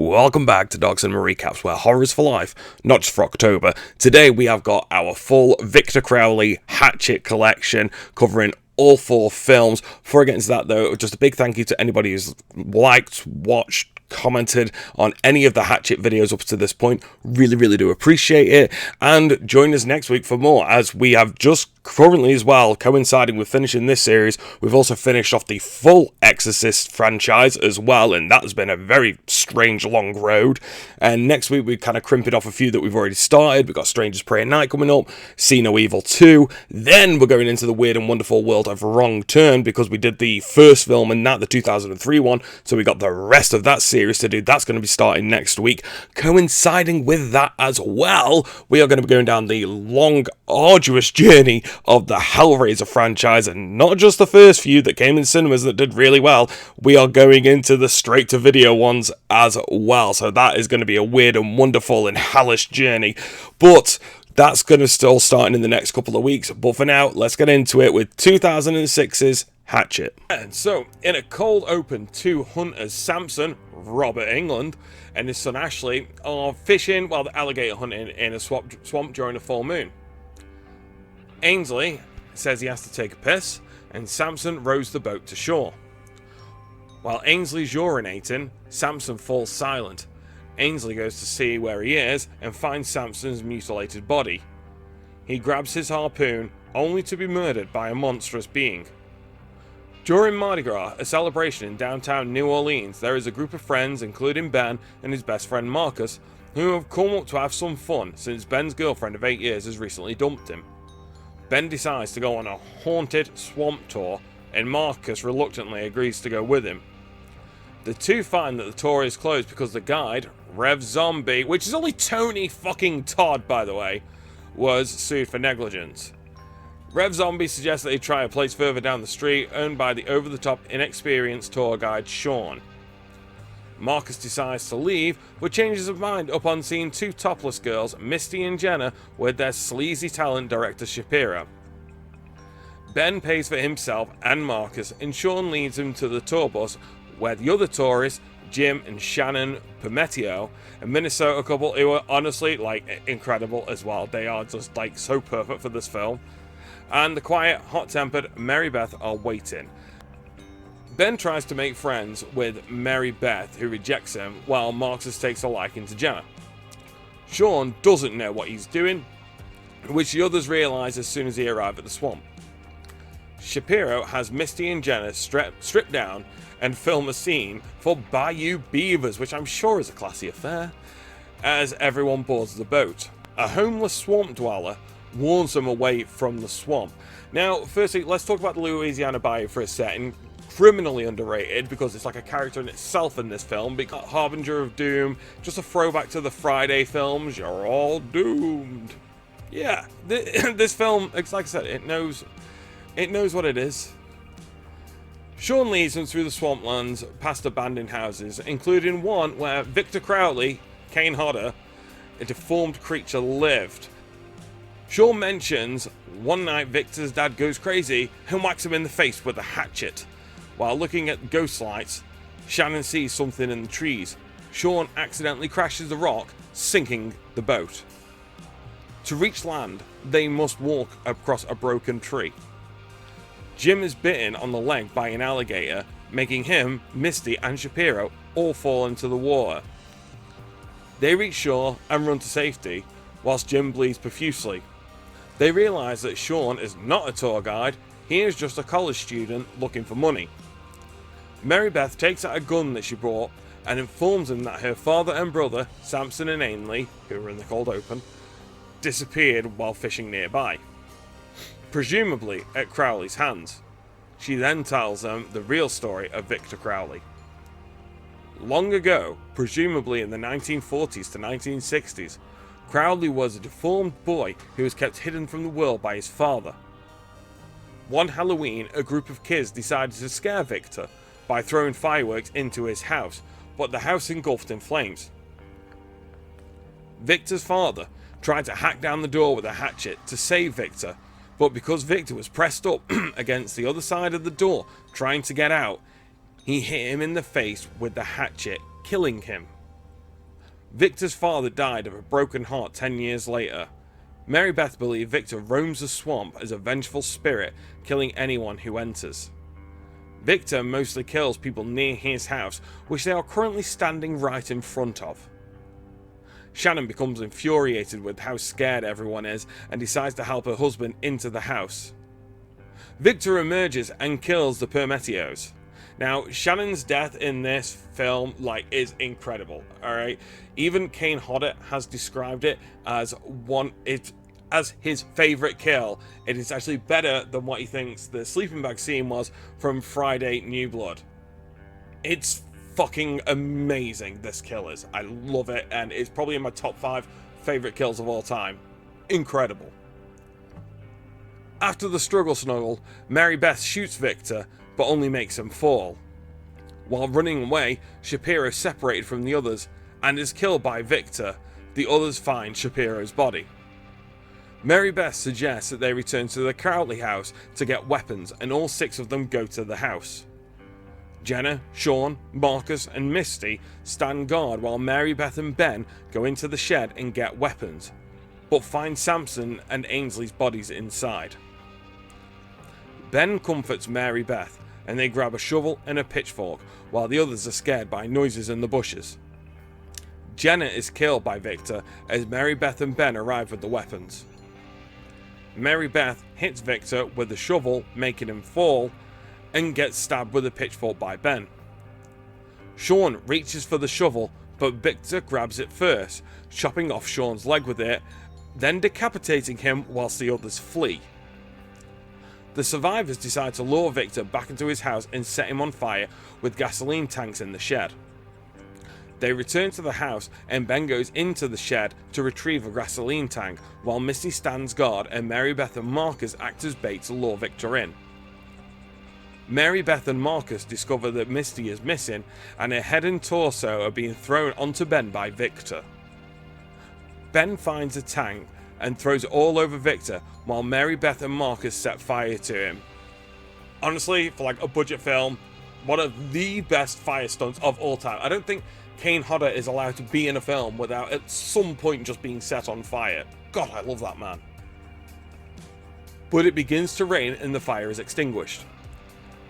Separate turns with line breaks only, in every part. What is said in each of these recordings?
welcome back to Dog Cinema Recaps, where horror is for life, not just for October. Today we have got our full Victor Crowley Hatchet collection covering all 4 films. Before I get into that though, just a big thank you to anybody who's liked, watched, commented on any of the Hatchet videos up to this point. Really do appreciate it, and join us next week for more, as we have just currently as well, coinciding with finishing this series, we've also finished off the full Exorcist franchise as well, and that has been a very strange long road. And next week we kind of crimp it off a few that we've already started. We've got Strangers Prey at Night coming up, See No Evil 2, then we're going into the weird and wonderful world of Wrong Turn, because we did the first film and that the 2003 one, so we got the rest of that series to do. That's going to be starting next week. Coinciding with that as well, we are going to be going down the long, arduous journey of the Hellraiser franchise, and not just the first few that came in cinemas that did really well. We are going into the straight-to-video ones as well, so that is going to be a weird and wonderful and hellish journey, but that's going to still start in the next couple of weeks. But for now, let's get into it with 2006's Hatchet. And so, in a cold open, 2 hunters, Samson, Robert England, and his son Ashley, are fishing while the alligator hunting in a swamp during a full moon. Ainsley says he has to take a piss, and Samson rows the boat to shore. While Ainsley's urinating, Samson falls silent. Ainsley goes to see where he is and finds Samson's mutilated body. He grabs his harpoon, only to be murdered by a monstrous being. During Mardi Gras, a celebration in downtown New Orleans, there is a group of friends, including Ben and his best friend Marcus, who have come up to have some fun since Ben's girlfriend of 8 years has recently dumped him. Ben decides to go on a haunted swamp tour, and Marcus reluctantly agrees to go with him. The two find that the tour is closed because the guide, Rev Zombie, which is only Tony fucking Todd by the way, was sued for negligence. Rev Zombie suggests that they try a place further down the street owned by the over-the-top inexperienced tour guide Sean. Marcus decides to leave, but changes his mind upon seeing 2 topless girls, Misty and Jenna, with their sleazy talent director Shapiro. Ben pays for himself and Marcus, and Sean leads him to the tour bus, where the other tourists, Jim and Shannon Permetio, a Minnesota couple who are honestly, incredible as well. They are just, so perfect for this film. And the quiet, hot-tempered Mary Beth are waiting. Ben tries to make friends with Mary Beth, who rejects him, while Marcus takes a liking to Jenna. Sean doesn't know what he's doing, which the others realise as soon as he arrives at the swamp. Shapiro has Misty and Jenna stripped down and film a scene for Bayou Beavers, which I'm sure is a classy affair, as everyone boards the boat. A homeless swamp dweller warns them away from the swamp. Now, firstly, let's talk about the Louisiana Bayou for a second. Criminally underrated, because it's like a character in itself in this film. Because Harbinger of Doom, just a throwback to the Friday films. You're all doomed. Yeah, this film, like I said, it knows what it is. Sean leads them through the swamplands, past abandoned houses, including one where Victor Crowley, Kane Hodder, a deformed creature, lived. Sean mentions one night Victor's dad goes crazy and whacks him in the face with a hatchet. While looking at ghost lights, Shannon sees something in the trees. Sean accidentally crashes the rock, sinking the boat. To reach land, they must walk across a broken tree. Jim is bitten on the leg by an alligator, making him, Misty, and Shapiro all fall into the water. They reach shore and run to safety, whilst Jim bleeds profusely. They realise that Sean is not a tour guide, he is just a college student looking for money. Mary Beth takes out a gun that she brought and informs him that her father and brother, Samson and Ainley, who were in the cold open, disappeared while fishing nearby, presumably at Crowley's hands. She then tells them the real story of Victor Crowley. Long ago, presumably in the 1940s to 1960s, Crowley was a deformed boy who was kept hidden from the world by his father. One Halloween, a group of kids decided to scare Victor by throwing fireworks into his house, but the house engulfed in flames. Victor's father tried to hack down the door with a hatchet to save Victor, but because Victor was pressed up against the other side of the door trying to get out, he hit him in the face with the hatchet, killing him. Victor's father died of a broken heart 10 years later. Mary Beth believed Victor roams the swamp as a vengeful spirit, killing anyone who enters. Victor mostly kills people near his house, which they are currently standing right in front of. Shannon becomes infuriated with how scared everyone is and decides to help her husband into the house. Victor emerges and kills the Permetios. Now, Shannon's death in this film, is incredible, alright? Even Kane Hodder has described it as as his favourite kill. It is actually better than what he thinks the sleeping bag scene was from Friday New Blood. It's fucking amazing, this kill is. I love it, and it's probably in my top 5 favourite kills of all time. Incredible. After the struggle snuggle, Mary Beth shoots Victor, but only makes him fall. While running away, Shapiro is separated from the others and is killed by Victor. The others find Shapiro's body. Mary Beth suggests that they return to the Crowley house to get weapons, and all 6 of them go to the house. Jenna, Sean, Marcus and Misty stand guard while Mary Beth and Ben go into the shed and get weapons, but find Samson and Ainsley's bodies inside. Ben comforts Mary Beth, and they grab a shovel and a pitchfork while the others are scared by noises in the bushes. Jenna is killed by Victor as Mary Beth and Ben arrive with the weapons. Mary Beth hits Victor with a shovel, making him fall, and gets stabbed with a pitchfork by Ben. Sean reaches for the shovel, but Victor grabs it first, chopping off Sean's leg with it, then decapitating him whilst the others flee. The survivors decide to lure Victor back into his house and set him on fire with gasoline tanks in the shed. They return to the house and Ben goes into the shed to retrieve a gasoline tank while Misty stands guard and Mary Beth and Marcus act as bait to lure Victor in. Mary Beth and Marcus discover that Misty is missing and her head and torso are being thrown onto Ben by Victor. Ben finds a tank and throws it all over Victor while Mary Beth and Marcus set fire to him. Honestly, for a budget film, one of the best fire stunts of all time. I don't think Kane Hodder is allowed to be in a film without at some point just being set on fire. God, I love that man. But it begins to rain and the fire is extinguished.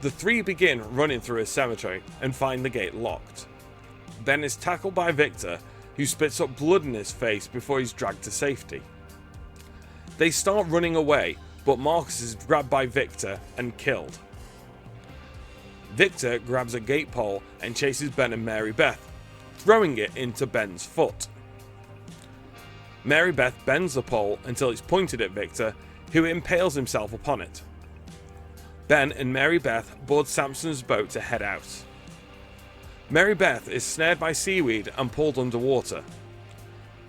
The 3 begin running through a cemetery and find the gate locked. Ben is tackled by Victor, who spits up blood in his face before he's dragged to safety. They start running away, but Marcus is grabbed by Victor and killed. Victor grabs a gate pole and chases Ben and Mary Beth, throwing it into Ben's foot. Mary Beth bends the pole until it's pointed at Victor, who impales himself upon it. Ben and Mary Beth board Samson's boat to head out. Mary Beth is snared by seaweed and pulled underwater.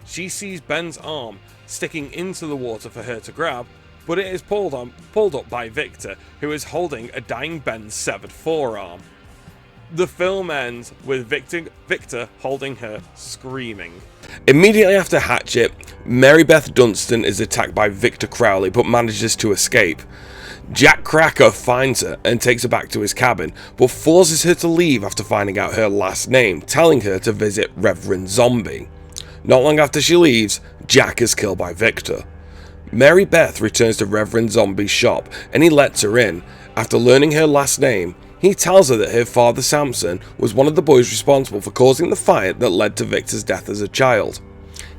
She sees Ben's arm sticking into the water for her to grab, but it is pulled up by Victor, who is holding a dying Ben's severed forearm. The film ends with Victor holding her, screaming. Immediately after Hatchet, Mary Beth Dunstan is attacked by Victor Crowley but manages to escape. Jack Cracker finds her and takes her back to his cabin, but forces her to leave after finding out her last name, telling her to visit Reverend Zombie. Not long after she leaves, Jack is killed by Victor. Mary Beth returns to Reverend Zombie's shop and he lets her in. After learning her last name, he tells her that her father Samson was one of the boys responsible for causing the fire that led to Victor's death as a child.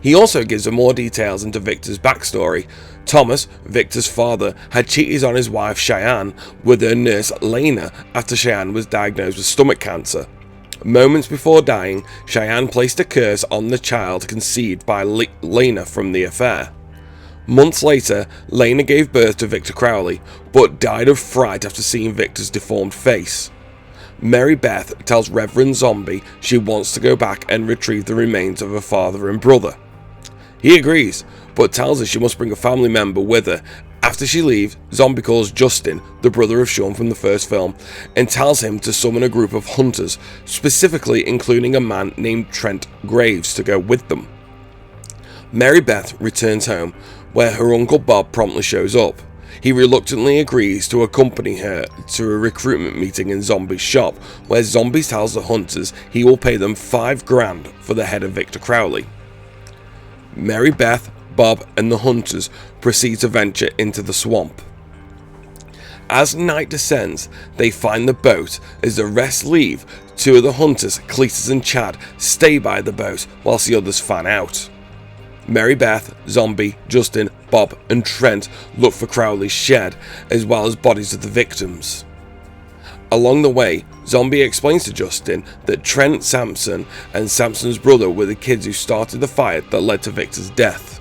He also gives her more details into Victor's backstory. Thomas, Victor's father, had cheated on his wife Cheyenne with her nurse Lena after Cheyenne was diagnosed with stomach cancer. Moments before dying, Cheyenne placed a curse on the child conceived by Lena from the affair. Months later, Lena gave birth to Victor Crowley, but died of fright after seeing Victor's deformed face. Mary Beth tells Reverend Zombie she wants to go back and retrieve the remains of her father and brother. He agrees, but tells her she must bring a family member with her. After she leaves, Zombie calls Justin, the brother of Sean from the first film, and tells him to summon a group of hunters, specifically including a man named Trent Graves, to go with them. Mary Beth returns home, where her Uncle Bob promptly shows up. He reluctantly agrees to accompany her to a recruitment meeting in Zombie's shop, where Zombie tells the hunters he will pay them $5,000 for the head of Victor Crowley. Mary Beth, Bob, and the hunters proceed to venture into the swamp. As night descends, they find the boat. As the rest leave, two of the hunters, Cletus and Chad, stay by the boat whilst the others fan out. Mary Beth, Zombie, Justin, Bob, and Trent look for Crowley's shed, as well as bodies of the victims. Along the way, Zombie explains to Justin that Trent, Samson, and Samson's brother were the kids who started the fire that led to Victor's death.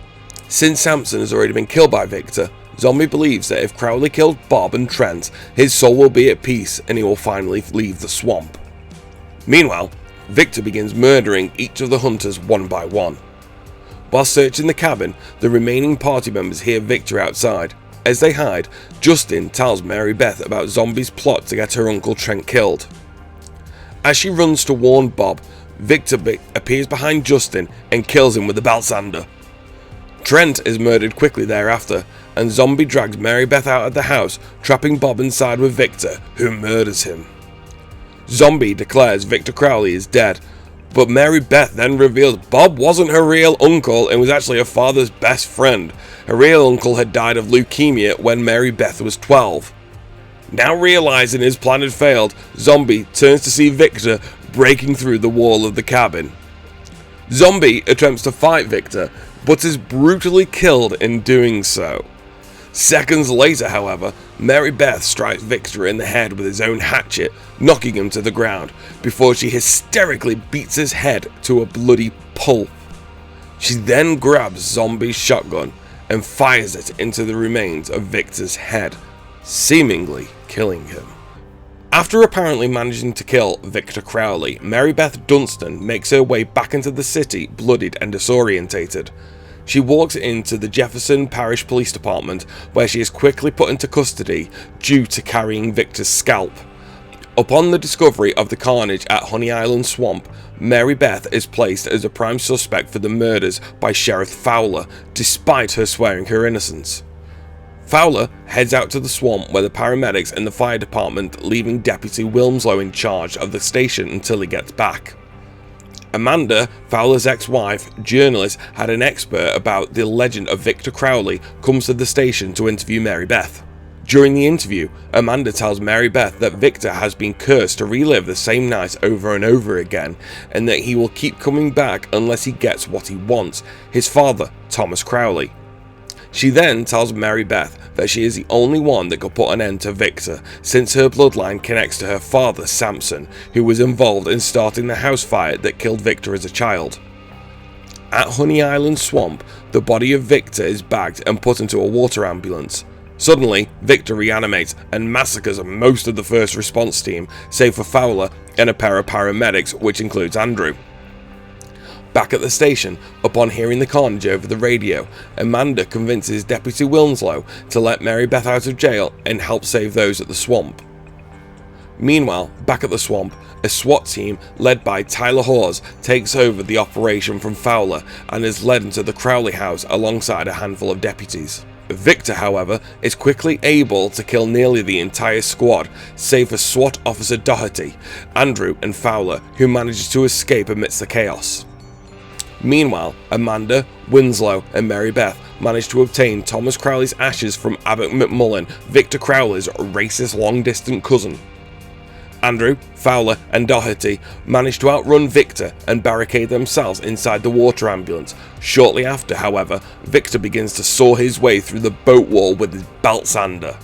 Since Samson has already been killed by Victor, Zombie believes that if Crowley killed Bob and Trent, his soul will be at peace and he will finally leave the swamp. Meanwhile, Victor begins murdering each of the hunters one by one. While searching the cabin, the remaining party members hear Victor outside. As they hide, Justin tells Mary Beth about Zombie's plot to get her uncle Trent killed. As she runs to warn Bob, Victor appears behind Justin and kills him with a belt sander. Trent is murdered quickly thereafter, and Zombie drags Mary Beth out of the house, trapping Bob inside with Victor, who murders him. Zombie declares Victor Crowley is dead, but Mary Beth then reveals Bob wasn't her real uncle and was actually her father's best friend. Her real uncle had died of leukemia when Mary Beth was 12. Now realizing his plan had failed, Zombie turns to see Victor breaking through the wall of the cabin. Zombie attempts to fight Victor, but is brutally killed in doing so. Seconds later, however, Mary Beth strikes Victor in the head with his own hatchet, knocking him to the ground, before she hysterically beats his head to a bloody pulp. She then grabs Zombie's shotgun and fires it into the remains of Victor's head, seemingly killing him. After apparently managing to kill Victor Crowley, Mary Beth Dunstan makes her way back into the city, bloodied and disorientated. She walks into the Jefferson Parish Police Department, where she is quickly put into custody due to carrying Victor's scalp. Upon the discovery of the carnage at Honey Island Swamp, Mary Beth is placed as a prime suspect for the murders by Sheriff Fowler, despite her swearing her innocence. Fowler heads out to the swamp where the paramedics and the fire department, leaving Deputy Wilmslow in charge of the station until he gets back. Amanda, Fowler's ex-wife, journalist, had an expert about the legend of Victor Crowley comes to the station to interview Mary Beth. During the interview, Amanda tells Mary Beth that Victor has been cursed to relive the same night over and over again, and that he will keep coming back unless he gets what he wants, his father, Thomas Crowley. She then tells Mary Beth that she is the only one that could put an end to Victor, since her bloodline connects to her father, Samson, who was involved in starting the house fire that killed Victor as a child. At Honey Island Swamp, the body of Victor is bagged and put into a water ambulance. Suddenly, Victor reanimates and massacres most of the first response team, save for Fowler and a pair of paramedics, which includes Andrew. Back at the station, upon hearing the carnage over the radio, Amanda convinces Deputy Wilmslow to let Mary Beth out of jail and help save those at the swamp. Meanwhile, back at the swamp, a SWAT team led by Tyler Hawes takes over the operation from Fowler and is led into the Crowley house alongside a handful of deputies. Victor, however, is quickly able to kill nearly the entire squad, save for SWAT officer Doherty, Andrew and Fowler, who manages to escape amidst the chaos. Meanwhile, Amanda, Winslow, and Mary Beth manage to obtain Thomas Crowley's ashes from Abbott McMullen, Victor Crowley's racist long-distance cousin. Andrew, Fowler, and Doherty manage to outrun Victor and barricade themselves inside the water ambulance. Shortly after, however, Victor begins to saw his way through the boat wall with his belt sander.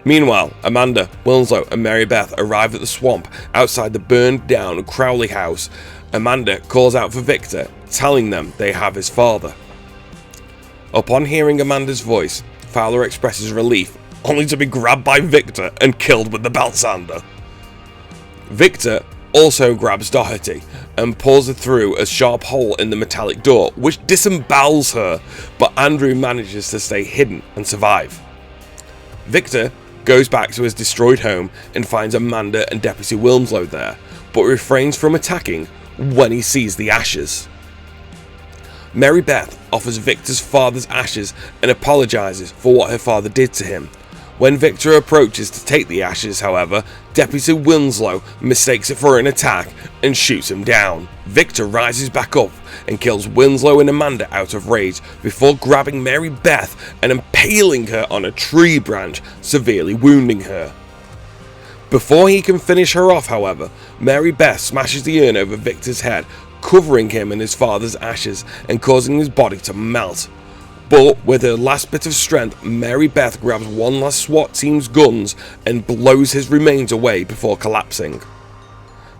Meanwhile, Amanda, Winslow, and Mary Beth arrive at the swamp outside the burned down Crowley house. Amanda calls out for Victor, telling them they have his father. Upon hearing Amanda's voice, Fowler expresses relief, only to be grabbed by Victor and killed with the belt sander. Victor also grabs Doherty and pulls her through a sharp hole in the metallic door, which disembowels her, but Andrew manages to stay hidden and survive. Victor goes back to his destroyed home and finds Amanda and Deputy Wilmslow there, but refrains from attacking when he sees the ashes. Mary Beth offers Victor's father's ashes and apologizes for what her father did to him. When Victor approaches to take the ashes, however, Deputy Winslow mistakes it for an attack and shoots him down. Victor rises back up and kills Winslow and Amanda out of rage before grabbing Mary Beth and impaling her on a tree branch, severely wounding her. Before he can finish her off, however, Mary Beth smashes the urn over Victor's head, covering him in his father's ashes and causing his body to melt. But with her last bit of strength, Mary Beth grabs one last SWAT team's guns and blows his remains away before collapsing.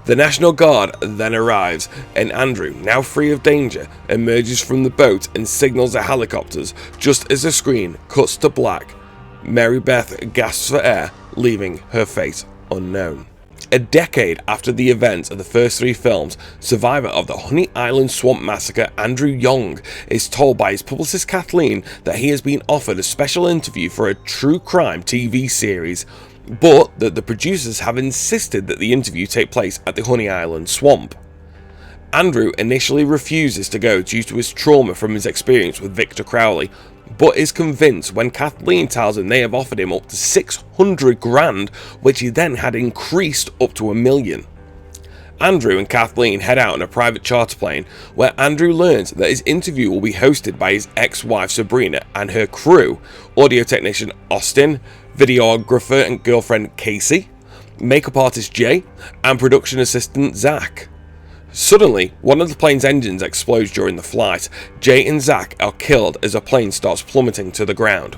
The National Guard then arrives, and Andrew, now free of danger, emerges from the boat and signals the helicopters just as the screen cuts to black. Mary Beth gasps for air, leaving her fate unknown. A decade after the events of the first 3 films, survivor of the Honey Island Swamp Massacre Andrew Young is told by his publicist Kathleen that he has been offered a special interview for a true crime TV series, but that the producers have insisted that the interview take place at the Honey Island Swamp. Andrew initially refuses to go due to his trauma from his experience with Victor Crowley, but is convinced when Kathleen tells him they have offered him up to $600,000, which he then had increased up to $1 million. Andrew and Kathleen head out in a private charter plane, where Andrew learns that his interview will be hosted by his ex-wife Sabrina and her crew, audio technician Austin, videographer and girlfriend Casey, makeup artist Jay, and production assistant Zach. Suddenly, one of the plane's engines explodes during the flight. Jay and Zach are killed as the plane starts plummeting to the ground.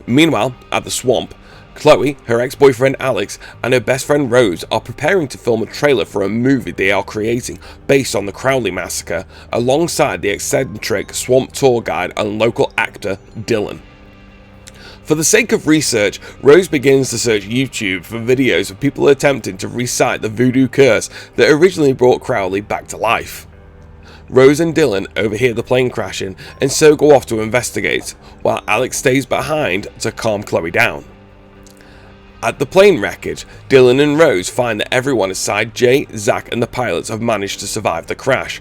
Meanwhile, at the swamp, Chloe, her ex-boyfriend Alex, and her best friend Rose are preparing to film a trailer for a movie they are creating based on the Crowley Massacre, alongside the eccentric swamp tour guide and local actor Dylan. For the sake of research, Rose begins to search YouTube for videos of people attempting to recite the voodoo curse that originally brought Crowley back to life. Rose and Dylan overhear the plane crashing and so go off to investigate, while Alex stays behind to calm Chloe down. At the plane wreckage, Dylan and Rose find that everyone aside Jay, Zach and the pilots have managed to survive the crash,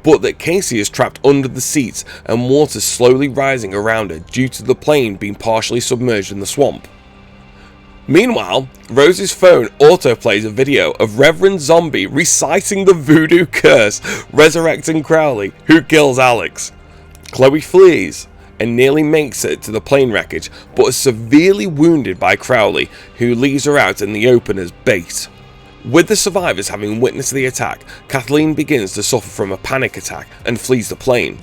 but that Casey is trapped under the seats and water slowly rising around her due to the plane being partially submerged in the swamp. Meanwhile, Rose's phone autoplays a video of Reverend Zombie reciting the voodoo curse, resurrecting Crowley, who kills Alex. Chloe flees and nearly makes it to the plane wreckage, but is severely wounded by Crowley, who leaves her out in the open as bait. With the survivors having witnessed the attack, Kathleen begins to suffer from a panic attack and flees the plane.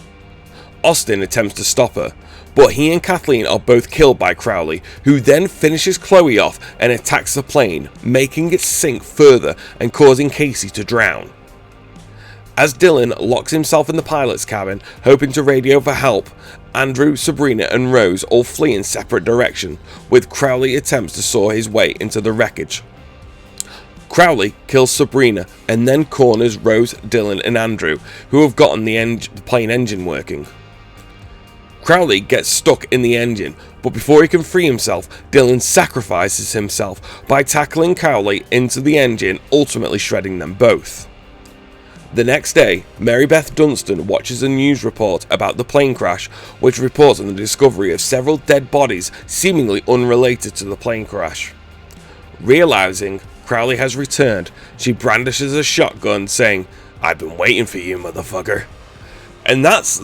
Austin attempts to stop her, but he and Kathleen are both killed by Crowley, who then finishes Chloe off and attacks the plane, making it sink further and causing Casey to drown. As Dylan locks himself in the pilot's cabin, hoping to radio for help, Andrew, Sabrina and Rose all flee in separate directions, with Crowley attempts to saw his way into the wreckage. Crowley kills Sabrina and then corners Rose, Dylan and Andrew, who have gotten the plane engine working. Crowley gets stuck in the engine, but before he can free himself, Dylan sacrifices himself by tackling Crowley into the engine, ultimately shredding them both. The next day, Mary Beth Dunstan watches a news report about the plane crash, which reports on the discovery of several dead bodies seemingly unrelated to the plane crash. Realizing Crowley has returned, she brandishes a shotgun saying, "I've been waiting for you, motherfucker." And that's